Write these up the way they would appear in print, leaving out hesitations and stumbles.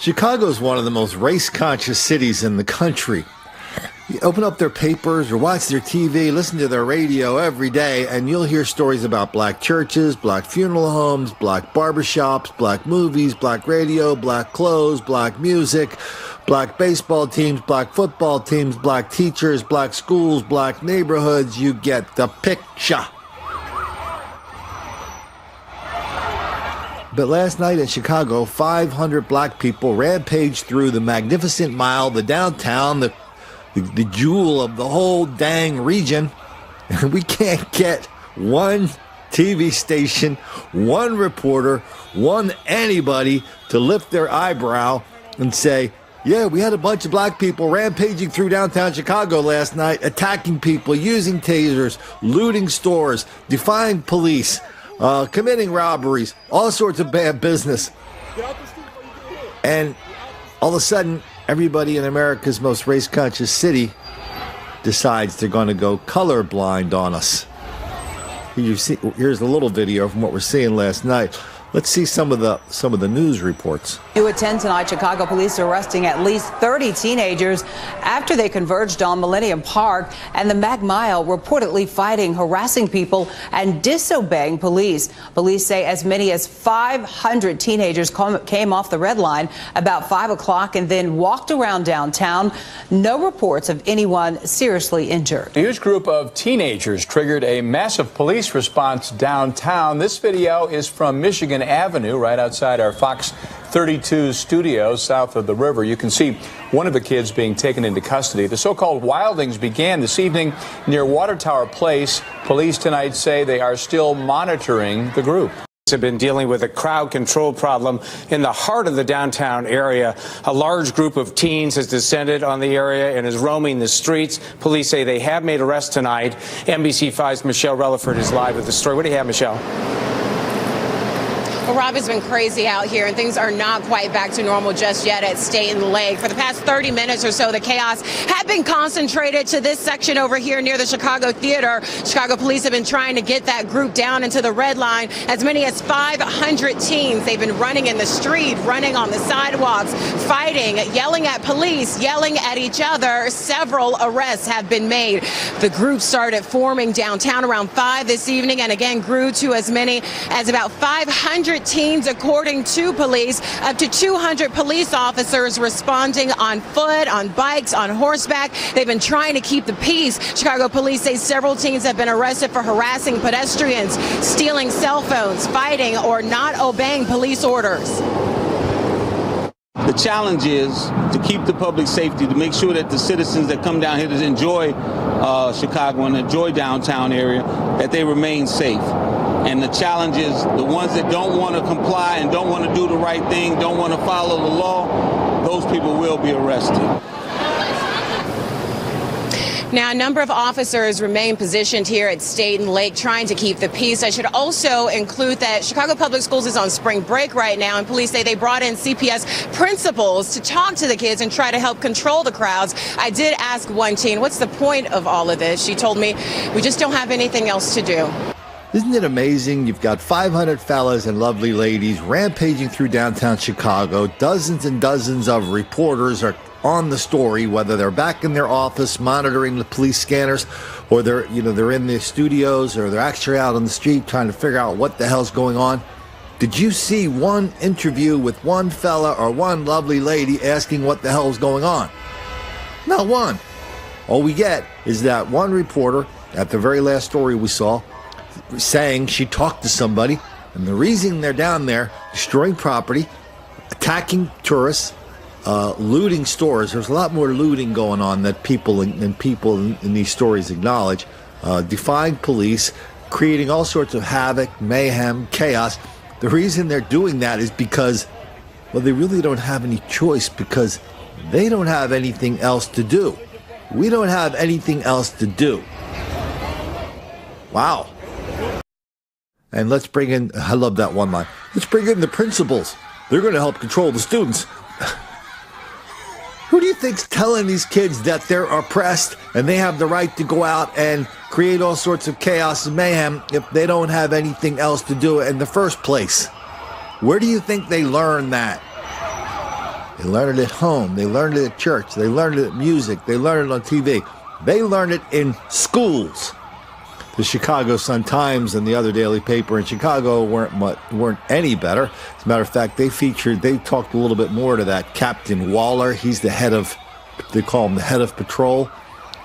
Chicago is one of the most race-conscious cities in the country. You open up their papers or watch their TV, listen to their radio every day, and you'll hear stories about black churches, black funeral homes, black barbershops, black movies, black radio, black clothes, black music, black baseball teams, black football teams, black teachers, black schools, black neighborhoods. You get the picture. But last night in Chicago, 500 black people rampaged through the magnificent mile, the downtown, the jewel of the whole dang region. And we can't get one TV station, one reporter, one anybody to lift their eyebrow and say, yeah, we had a bunch of black people rampaging through downtown Chicago last night, attacking people, using tasers, looting stores, defying police, committing robberies, all sorts of bad business. And all of a sudden, everybody in America's most race-conscious city decides they're going to go colorblind on us. Here's a little video from what we're seeing last night. Let's see some of the news reports. New at 10 tonight, Chicago police are arresting at least 30 teenagers after they converged on Millennium Park and the Mag Mile, reportedly fighting, harassing people, and disobeying police. Police say as many as 500 teenagers came off the red line about 5 o'clock and then walked around downtown. No reports of anyone seriously injured. A huge group of teenagers triggered a massive police response downtown. This video is from Michigan Avenue, right outside our Fox 32 studios south of the river. You can see one of the kids being taken into custody. The so-called wildings began this evening near Water Tower Place. Police tonight say they are still monitoring the group. Have been dealing with a crowd control problem in the heart of the downtown area. A large group of teens has descended on the area and is roaming the streets. Police say they have made arrests tonight. NBC5's Michelle Relaford is live with the story. What do you have, Michelle? Well, Rob, has been crazy out here, and things are not quite back to normal just yet at State and Lake. For the past 30 minutes or so, the chaos had been concentrated to this section over here near the Chicago Theater. Chicago police have been trying to get that group down into the red line. As many as 500 teens, they've been running in the street, running on the sidewalks, fighting, yelling at police, yelling at each other. Several arrests have been made. The group started forming downtown around 5 this evening and again grew to as many as about 500 teens, according to police. Up to 200 police officers responding on foot, on bikes, on horseback. They've been trying to keep the peace. Chicago police say several teens have been arrested for harassing pedestrians, stealing cell phones, fighting, or not obeying police orders. The challenge is to keep the public safety, to make sure that the citizens that come down here to enjoy Chicago and enjoy downtown area, that they remain safe. And the challenge is the ones that don't want to comply and don't want to do the right thing, don't want to follow the law, those people will be arrested. Now, a number of officers remain positioned here at State and Lake trying to keep the peace. I should also include that Chicago Public Schools is on spring break right now, and police say they brought in CPS principals to talk to the kids and try to help control the crowds. I did ask one teen, what's the point of all of this? She told me, we just don't have anything else to do. Isn't it amazing? You've got 500 fellas and lovely ladies rampaging through downtown Chicago. Dozens and dozens of reporters are on the story, whether they're back in their office monitoring the police scanners, or they're in the studios, or they're actually out on the street trying to figure out what the hell's going on. Did you see one interview with one fella or one lovely lady asking what the hell is going on? Not one. All we get is that one reporter at the very last story we saw saying she talked to somebody, and the reason they're down there destroying property, attacking tourists, looting stores. There's a lot more looting going on that people in these stories acknowledge. Defying police, creating all sorts of havoc, mayhem, chaos. The reason they're doing that is because, well, they really don't have any choice, because they don't have anything else to do. We don't have anything else to do. Wow. And let's bring in, I love that one line, let's bring in the principals. They're going to help control the students. Who do you think's telling these kids that they're oppressed and they have the right to go out and create all sorts of chaos and mayhem if they don't have anything else to do in the first place? Where do you think they learn that? They learn it at home. They learn it at church. They learn it at music. They learn it on TV. They learn it in schools. The Chicago Sun-Times and the other daily paper in Chicago weren't any better. As a matter of fact, they talked a little bit more to that Captain Waller. He's the head of, they call him the head of patrol.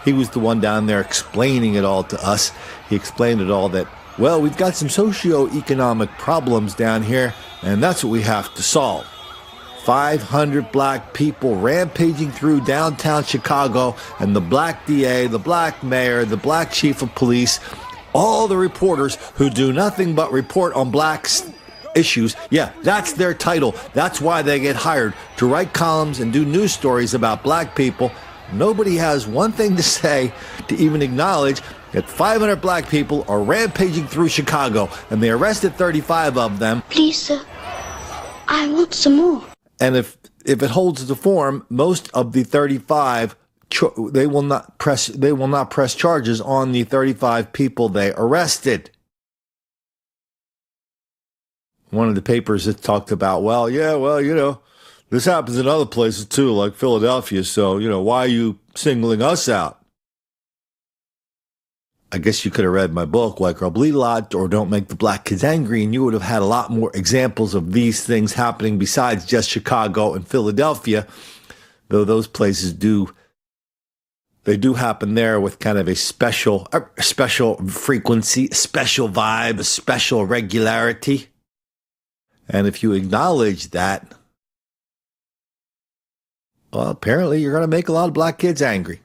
He was the one down there explaining it all to us. He explained it all that, well, we've got some socio-economic problems down here, and that's what we have to solve. 500 black people rampaging through downtown Chicago, and the black DA, the black mayor, the black chief of police, all the reporters who do nothing but report on black issues. Yeah, that's their title. That's why they get hired, to write columns and do news stories about black people. Nobody has one thing to say to even acknowledge that 500 black people are rampaging through Chicago, and they arrested 35 of them. Please, sir, I want some more. And if it holds the form, most of the 35, they will not press charges on the 35 people they arrested. One of the papers that talked about, this happens in other places too, like Philadelphia. So, why are you singling us out? I guess you could have read my book, White Girl Bleed a Lot, or Don't Make the Black Kids Angry, and you would have had a lot more examples of these things happening besides just Chicago and Philadelphia, though those places do happen there with kind of a special frequency, a special vibe, a special regularity. And if you acknowledge that, well, apparently you're going to make a lot of black kids angry.